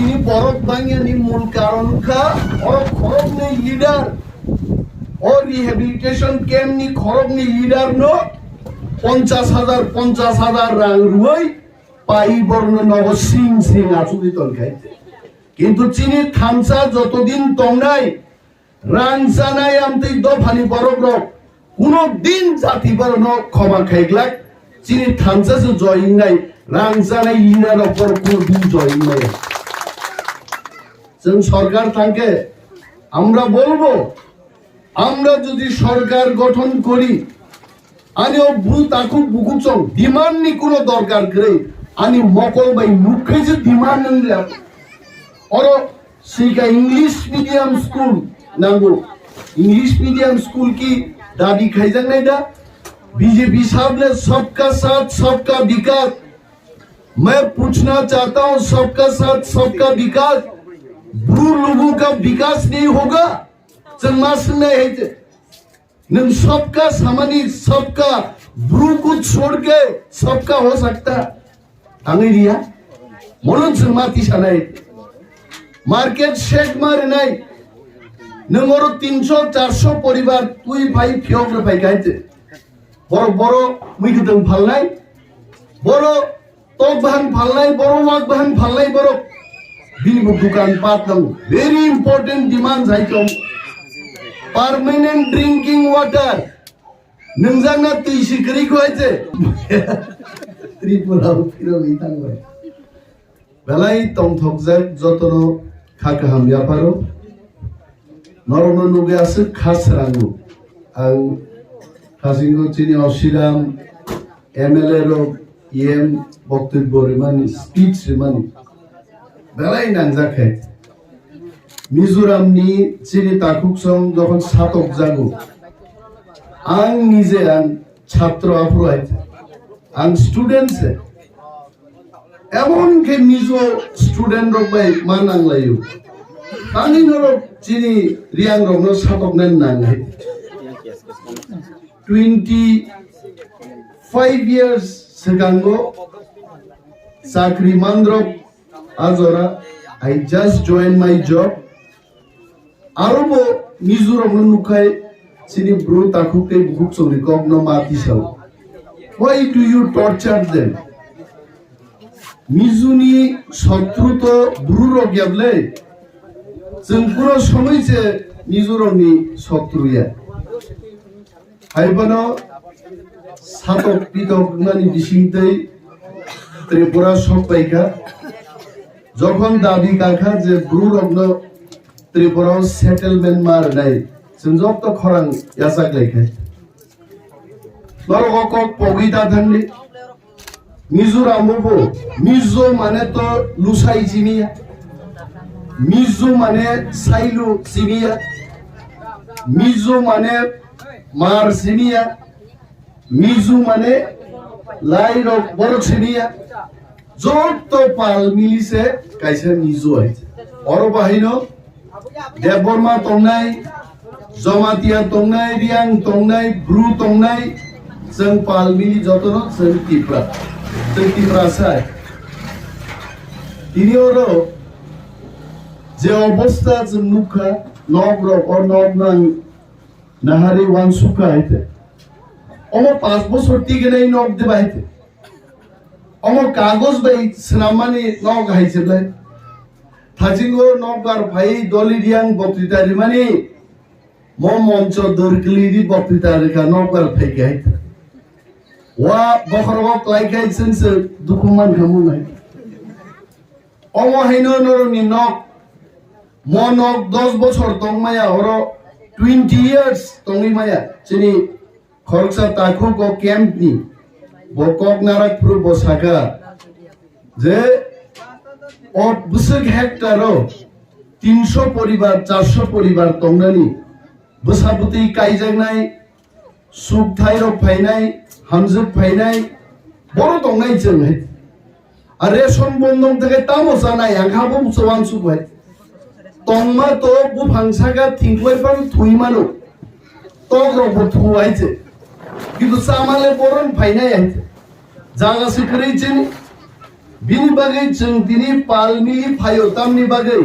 চিনি বরফ ভাঙিয়ে মূল কারণ খরব নেই লিডার ও রিহেবিলিটেশন ক্যাম্প নি খরব নেই লিডার নো 50,000 রাং রুই পাই বর্ণ নব সিং সিং আচুরি তল খাইতে কিন্তু চিনি থামসা যতদিন তংনাই রাং জানাই আমতে দফানি বরফ রক কোনো দিন জাতি বর্ণ ক্ষমা খাইগলাক চিনি থামসা জয়িং নাই রাং জানাই লিডার অপর কোনো দিন জয়িং নাই সরকার থাকে আমরা বলবো আমরা যদি সরকার গঠন করি আনি ভূত আকু বুকুচং ডিমান্ড নি কোনো দরকার করে আনি মকল বাই মুখে যে ডিমান্ড নিলাম और सीखा इंग्लिश मीडियम स्कूल नांगो इंग्लिश मीडियम स्कूल की दादी खाइजन नहीं दा बीजेपी साहब ने सबका साथ सबका विकास मैं पूछना चाहता हूं सबका साथ सबका विकास ब्रू लोगों का विकास नहीं होगा चंगमास में है नम सबका सामानी सबका ब्रू को छोड़ के सबका हो सकता अंग्रेजिया मोलन चंगमाती सनाई मार्केट शेड मारे नहीं नंगरो 300-400 परिवार तुई भाई फियोग रे भाई गाइते बड़ो बड़ो मुइगदं फालनाय बड़ो तोक बहन फालनाय बड़ो वाक बहन फालनाय बड़ो बिनिबो दुकान पात दं वेरी इंपोर्टेंट डिमांड जाइतो परमानेंट ड्रिंकिंग वाटर नंजाना तुइसि करि गयते त्रिपुरा फिरो इतांबाय बेलाई तंग थकजाय जतनो खाकाहाम यापारो नरम नुगे आसे खास रांगु आं खासिंगो चिनि असिराम एमएलए रो एम बक्तव्य रिमानि स्पीच रिमानि बेलाई नांजाखाय मिजोरामनि चिनि ताकुकसं जखन सातक जागो आं निजे आं छात्र आफुराय आं स्टूडेंट से एमन के मिजो स्टूडेंट रक बाय मा नांलायो आंनि नरो चिनि रियां रकनो सातकनाय नांगाय 25 years सिगांगो साख्रि मानद्रक Ajara I just joined my job आरोबो मिजोरामनो नुखाय चिनि ब्रु ताकुके बुक सरि गगनो मातिसाव Why do you torture them मिजुनी शत्रु तो ब्रुरो ग्याबले जों पुरो समय से मिजोरामनि शत्रुया हायबानो सातक पितक नानि बिसिंतै त्रिपुरा सबबायखा जखन दाबि काखा जे ब्रुरगनो त्रिपुरा सेटलमेंट मारनाय जों जब तो खरां यासाग्लायखाय नरगक पगिता थांनि मिजोरामबो मिजो माने तो लुसाई चिनिया मिजो माने साइलु चिनिया मिजो माने मार चिनिया मिजो माने लाइर बड़ चिनिया जब तो पाल मिली से कैसे मिजो है और बाहिनो देवबर्मा तंगनाय जमातिया तंगनाय रियां तंगनाय ब्रु तंगनाय जों पाल मिली जतनो जों तिप्रा प्रासाय इनिओरो जे अवस्था जों नुखा नग्र और नगनां नाहारि वानसुका आइते अमो 5 बছর टिके नै नग देबा आइते अमो कागज बाय सनामानि नग हाइसेलाय थाजिंगो नगार भाई दलिरियां बक्तितारि मानि म मंच दरकलिरि बक्तितारि का नगार फाइके आइते वा बखरबक लाइकाय सेंसे दुखुमान खामुनाय अमो हाइनो नरनि नग म नग 10 বছর तंगमाया हरो 20 years तंगैमाया चिनि खरसा ताखु को कैंपनि बकक नाराक पुरु बसाका जे और बुसक हेक्टारो 300 परिवार 400 परिवार तंगनानि बसाबुति काइजांनाय सुख थाइरो फाइनाय हामजुक फाइनाय बड़ तंगनाय जों है रेशन बंधन থেকে तामसा नाय आंखाबो सवान सुबाय तंगमा तो बुफांसागा थिंखलाय पान थुइमानो तग्रबो थुवायचे किन्तु सामाले बरन फाइनाय आइते जागा सिखरैचिन बिनि बागै जों दिनै पालनि फायतामनि बागै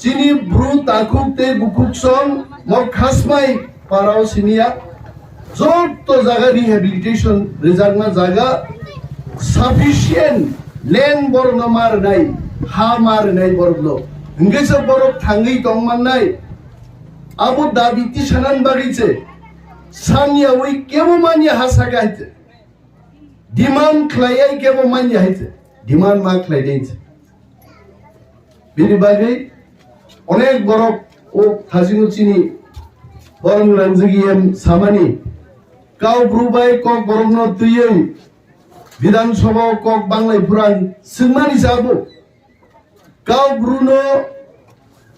चिनि ब्रु ताकुक ते बुकुक सं मग खासमाय पाराव सिनिया जत जागा रिहेबिलिटेशन रिजार्ना जागा sufficient land borno marnai ha marnai borno ingesa borok thangi tongmannai abo dabiti sanan bagiche sanya oi kemo mani hasa gaite demand klayai kemo mani haite demand ma klai deite bini bagai onek borok o thajinu chini borong ranjigi em samani kau brubai kok borongno tuyei বিধানসভা cock বাংলায় পুরান সিংমানি যাবো cow Bruno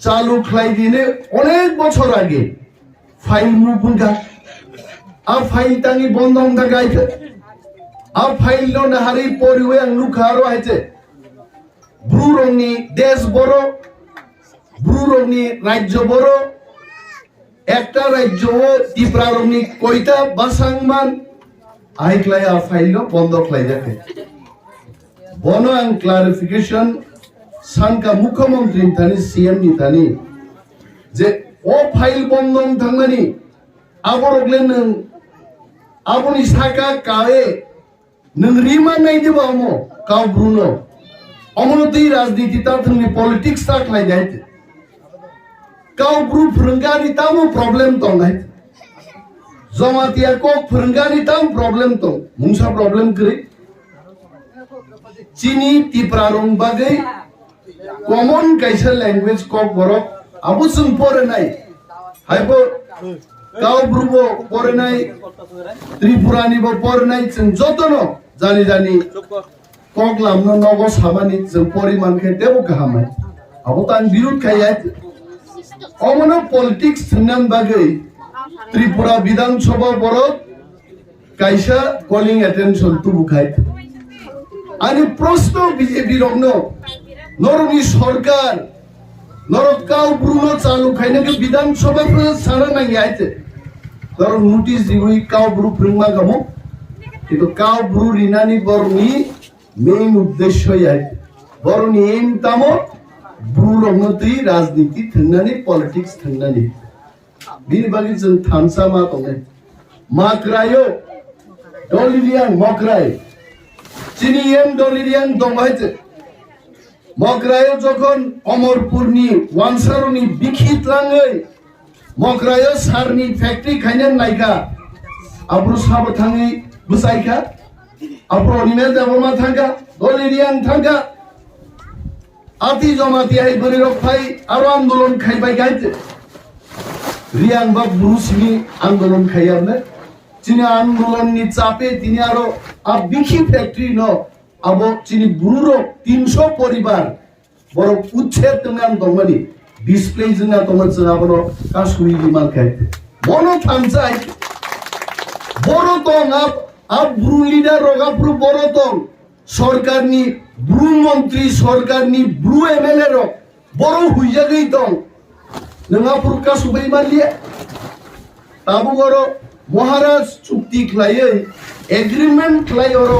চালু খাই দিনে অনেক বছর আগে ফাইল মুপুনকা আ ফাইল তাঙ্গি বন্ধ হংকা গাইছে আ ফাইল নো নাহারি পরিওয়ে আংলু খারো আইছে ব্রু রংনি দেশ বড় ব্রু রংনি রাজ্য বড় একটা রাজ্য ত্রিপুরা রংনি কয়টা বাসাংমান आइक्लाय आ फाइल नो बंद क्लाय जाके बोनो आं क्लारिफिकेशन सान का मुख्यमंत्री थानी सीएम नि थानी जे ओ फाइल बंद थांगानी आबरगले नों आबोनि साका कावे नों रिमा नाय दिबा अमो काव ब्रुनो अमनो दै राजनीति ता थंनि पॉलिटिक्स ता क्लाय जायते काव ब्रु फ्रंगानि तामो प्रॉब्लम तंगाय जमातिया कक फोरोंगानि ताम प्रॉब्लम तो मुंसा प्रॉब्लम करे चीनी तिप्रा रंग बागै कॉमन कैसा लैंग्वेज कक बरक आबो जों फरायनाय हायबो गाव ब्रुबो फरायनाय त्रिपुरानिबो फरायनाय जों जतनो जानि जानि कक लामनो नगो सामानि जों परिमान खेतेबो गाहामाय आबो तां बिरुद खाया अमनो पॉलिटिक्स थंनान बागै त्रिपुरा विधानसभा बरत कायसा कॉलिंग अटेंशन टू बुखाय आणि प्रश्न बीजेपी रंगनो नरनि सरकार नरक काव ब्रुनो चालू खायने के विधानसभा पर सारा नांगी आइते तर नोटिस दिवई काव ब्रु प्रिंगमा गमो किंतु काव ब्रु रिनानी बरनि मेन उद्देश्य याय बरनि एम तामो ब्रु रंगनति राजनीति थंनानि पॉलिटिक्स थंनानि बिनि बागै जों थानसा मा दंने माक्रायो डलिरियां मक्राय चिनियम डलिरियां दंबायते मक्रायो जखन अमरपुरनि वानसारनि बिखितलाङै मक्रायो सारनि फैक्ट्री खायने नायखा आब्रु साबो थाङै बुसायखा आब्रु अनिमे जाबमा थांगा डलिरियां थांगा आति जमाति हाय बरि रखफाय आरो आंदोलन खायबाय गायते रियां बा ब्रुसनि आंदोलन खायाबने चिनि आंदोलन नि चापे तिनि आरो आ बिखि फैक्ट्री न आबो चिनि ब्रुरो 300 परिवार बरो उच्छेद तंगान दंगनि डिस्प्ले जोंना दंमोन जोंहाबो कासुइ बिमान खायते बनो थांजाय बरो दं आ ब्रु लिडार रगाफ्रु बरो दं सरकारनि ब्रु मंत्री सरकारनि ब्रु एमएलए रो बरो हुइजागै दं नङा पुरका सुबै मालिया ताबुगरो महाराज चुक्ति खलायै एग्रीमेंट खलायरो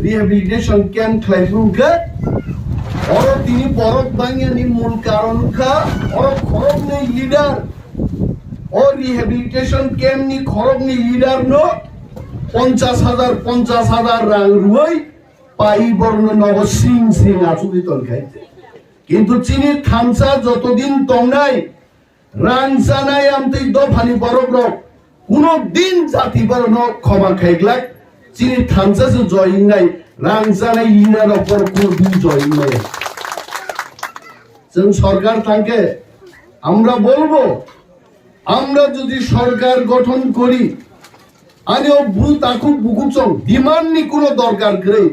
रिहेबिलिटेशन कैंप खलायफुंखा और तिनी बरक बांगियानि मूल कारणखा और खरबनि लीडर और रिहेबिलिटेशन कैंप नि खरबनि लीडर नो 50,000 रां रुयै पाई बर्न नग सिं सिं आचुदि तनखायते किन्तु चिनि थामसा जतदिन तंगनाय रां जानाय आमतै दफानि बरक रक कुनो दिन जाति बरनो क्षमा खायग्लाक चिनि थामसासो जयिंनाय रां जानाय लिनार पर कुनो दिन जयिंनाय जों सरकार थांके আমরা বলবো আমরা যদি সরকার গঠন করি আনি ভূত আকুক বুকুচং ডিমান্ড নি কোনো দরকার করে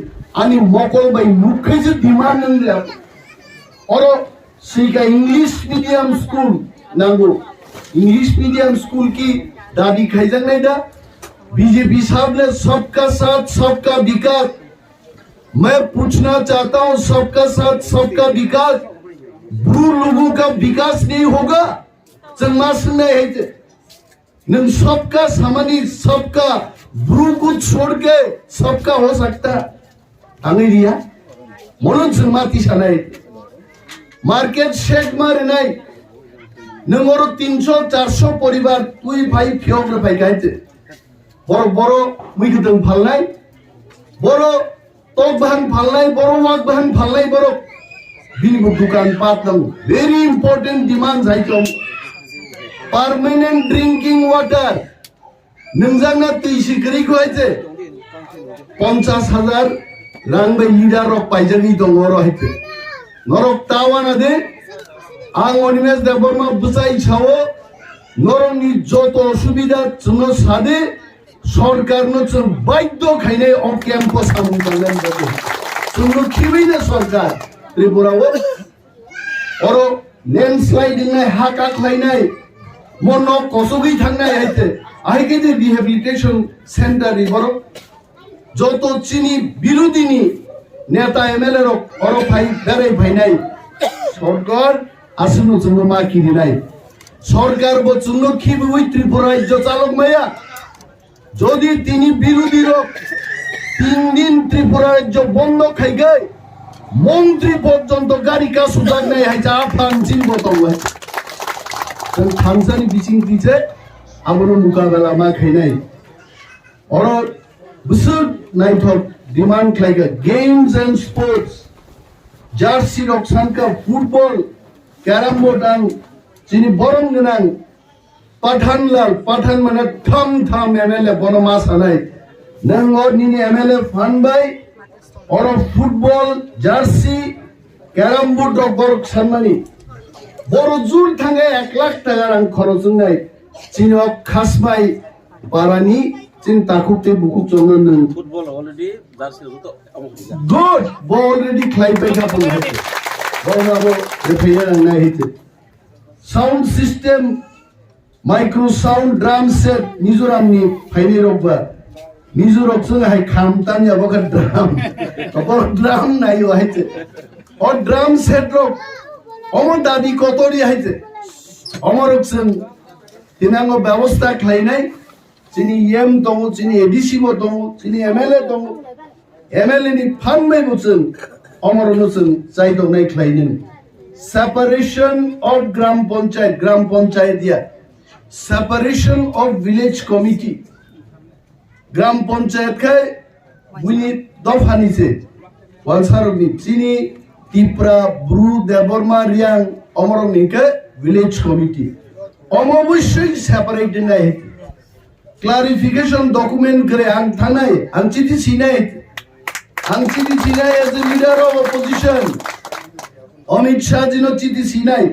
আনি মকল বাই মুখে যে ডিমান্ড নিলা और সেইকা इंग्लिश मीडियम स्कूल नांगो इंग्लिश मीडियम स्कूल की दादी खाइजन नहीं दा बीजेपी साहब ने सबका साथ सबका विकास मैं पूछना चाहता हूं सबका साथ सबका विकास ब्रू लोगों का विकास नहीं होगा संमास नहीं है नम सबका सामानी सबका ब्रू को छोड़ के सबका हो सकता अंग्रेजिया মনোজন মাতি সানাই মার্কেট শেড মারে নাই নমরো 300-400 পরিবার তুই ভাই ফিয়গ্রে ভাই গাইতে বড় বড় মুইগুতং ভাল নাই বড় তক বাহান ভাল নাই বড় ওয়াক বাহান ভাল নাই বড় বিনিব দোকান পাট নাম ভেরি ইম্পর্টেন্ট ডিমান্ড যাইতম পার্মানেন্ট ড্রিঙ্কিং ওয়াটার নংজানা তুইসি করি কইছে 50,000 রাং বাই লিডার রক পাইজাগি দং ওর হইতে নরক তাওয়ানা দে আং অনিমেষ দেববর্মা বুসাই ছাও নরনি যত অসুবিধা জন্য সাদে সরকার নচন বাধ্য খাইনে অন ক্যাম্পাস আমন করলেন বলে শুনলো খিবই না সরকার ত্রিপুরা ও ওর ল্যান্ডস্লাইডিং নাই হাকাক নাই মন কসবই থাকনাই আইতে আইকে যে রিহ্যাবিলিটেশন সেন্টার বড় যত চিনি বিরোধিনী নেতা এমএলএ ওর ভাই বেড়াই ভাই নাই সরকার আসন্ন জন্য মা কিনি নাই সরকার বচন্য খিবি ওই ত্রিপুরা রাজ্য চালক মাইয়া যদি তিনি বিরোধী 3 দিন ত্রিপুরা রাজ্য বন্ধ খাই গায় মন্ত্রী পর্যন্ত গাড়ি কা সুযোগ নাই হাইছে আফান চিনব তঙ্গাই থানসানি বিচিং দিছে আমরো মুকাবেলা মা খাই নাই ওর বুসুর নাই থক ডিমান্ড খাইগা গেমস এন্ড স্পোর্টস জার্সি রকসানকা ফুটবল ক্যারাম বোর্ড আন চিনি বরং গনাং পাঠানলাল পাঠান মানে থাম থাম এমএলএ বনমাস আনাই নং ওর নিনি এমএলএ ফান বাই ওর ফুটবল জার্সি ক্যারাম বোর্ড বরক সানমানি বড় জুর থাঙ্গে 1 লাখ টাকা রাং খরচ নাই চিনি খাসমাই পারানি চিন তাকুতে বুকু চন্দন ফুটবল অলরেডি জার্সি তো গুড বল অলরেডি খাই পেখা বল হতে বলনাবো রেফাইয়ার নাই হইতে sound system micro sound drum set Mizoram নি ফাইনি রকবা মিজোরক সঙ্গে হাই খামতান যাবো ড্রাম তখন ড্রাম নাই হইতে ও ড্রাম সেট রক অমর দাদি কতরি হইতে অমর রকসন তিনাঙ্গ ব্যবস্থা খাই নাই চিনি এম দङ চিনি এডিসি বো দङ চিনি এমএলএ দङ এমএলএ नि फान मै बुचन अमर नचन चाइ दङ नै ख्लाइनिन सेपरेशन ऑफ ग्राम पंचायत दिया सेपरेशन ऑफ विलेज कमिटी ग्राम पंचायत खाय बुनि दफानि से वालसारनि चिनी तिप्रा ब्रु देबरमा रियां अमरनि के विलेज कमिटी अमबुशै सेपरेट नै क्लारिफिकेशन डॉक्यूमेंट करे आं थानाय आं चिठी सिनाय as a leader of opposition Amit Shah ji नो चिठी सिनाय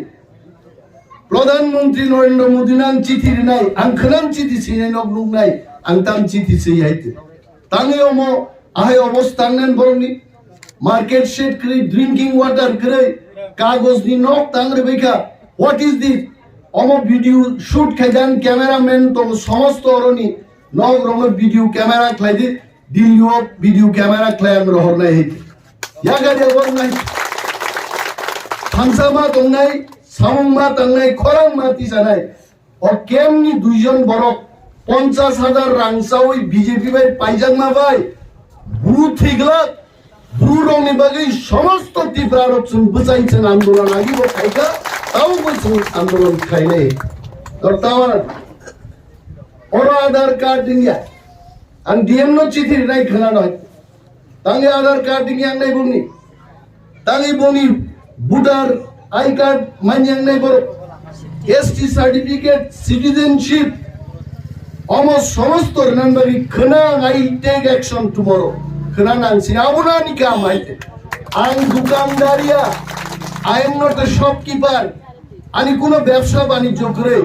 प्रधानमंत्री नरेंद्र मोदी नां चिठी रिनाय आं खनां चिठी सिनाय नो बुंनाय आं तां चिठी सियाइते तांगे अमो आहाय अवस्था नान बरंनि मार्केट शेड करे ड्रिंकिंग वाटर करे कागज नि नक तांगरे बेखा व्हाट इज दिस अमो वीडियो शूट खाइजान कैमरामैन तो समस्त अरनि नग रंग वीडियो कैमरा खाइदि दिल्लीओ वीडियो कैमरा खाइम रहरनाय हेति या गाडिया बरनाय थांसामा दंनाय सामुंमा दंनाय खरां माति जानाय और केमनि दुइजन बरक 50,000 रांसावै बीजेपी बाय पाइजांमा बाय ब्रु थिगला ब्रु रंनि बागै समस्त त्रिपुरा रक्सन बुझाइछन आन्दोलन आगिबो खाइका ताऊ बसु आंदोलन खाइले दरतावन और आधार कार्ड दिया आं डीएम नो चिठी नाय खना नय तांगे आधार कार्ड दिया नाय बुनि तांगे बुनि वोटर आई कार्ड मान्यां नाय बर एसटी सर्टिफिकेट सिटीजनशिप अमो समस्त रनबारी खना आई टेक एक्शन टुमरो खना नांसि आबोना नि काम आइते आं दुकानदारिया I am not a shopkeeper. Ani kuno ব্যবসা বাণিজ্য করে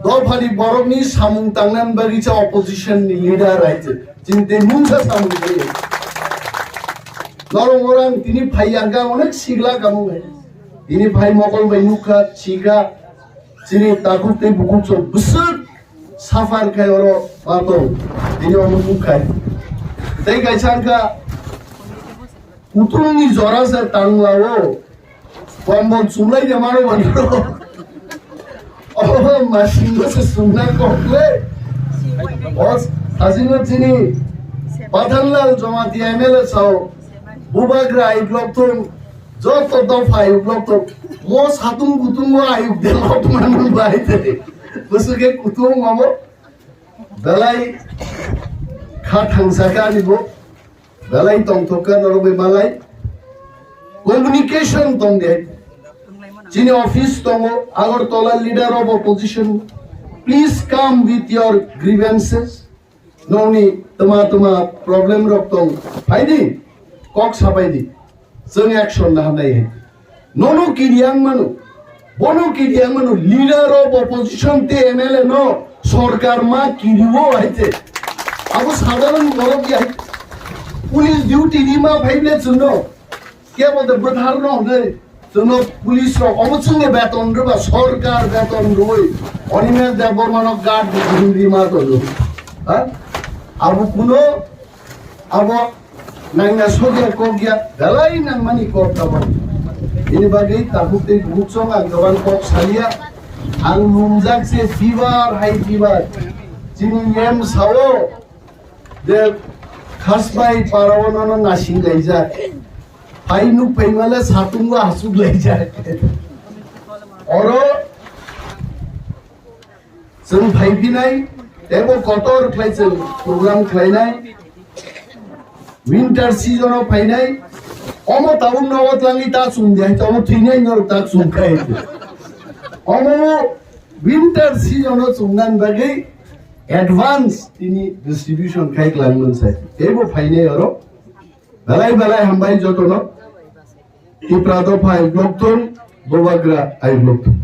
দফারি বরংনি সামুং তাংনান বাগিচা অপোজিশন নি লিডার আইছে চিনতে মুংসা সামুং করে নরম ওরাং তিনি ভাই আঙ্গা অনেক সিগলা কামু গায় তিনি ভাই মকল বাই নুকা চিগা চিনি তাকুতে বুকুচ বুসুর সাফার খায় ওর পাতো তিনি অনুমুখ খায় তাই গাইছানকা উতুংনি জরাসা টাংলাও কম্বল চুলাই দে মারো বানিরো ও মাসিন বসে সুনা করলে বস হাসিনা চিনি পাঠানলাল জমাতি এমএলএ সাও bubagra ay blokton joto dofha ay blokton mo satung kutung ay delot manul baite busuke kutung mamo belai khathang sakani bo belai tong thokan robe malai communication tong de chini office tongo agartala leader of opposition please come with your grievances noni tama problem rok tong faidi kok sabaidi जों action na hanai nono kiriang manu bono kiriang manu leader of opposition te MLA no সরকার মা কিরিও আইতে আবু সাধারণ গরব কি police duty Rima ভাইলে জন্য কে বলতে প্রধান হবে জন্য পুলিশ অবচঙ্গে বেতন রবা সরকার বেতন রই অনিমেষ দেববর্মানক গার্ড রিমা করলো হ্যাঁ আবু কোনো Abu Nangmasuk ya kok ya dalai nang mani kok kawan ini bagai takutnya bucong agak kok salia ang lumjak se fever high fever cini yem sawo de Khasmai parawono nasi leja painu paimala satunga hasud leja oro sen bhai nai ebo kotor khlaise program khlainai winter season of painai omo taun nawat langi ta sunde to omo thinai nor ta sunkai omo winter season of sungan bagai advance tini distribution khai klangun sai ebo painai oro balai hambai jotono ti prado phai blokton bobagra ai blokton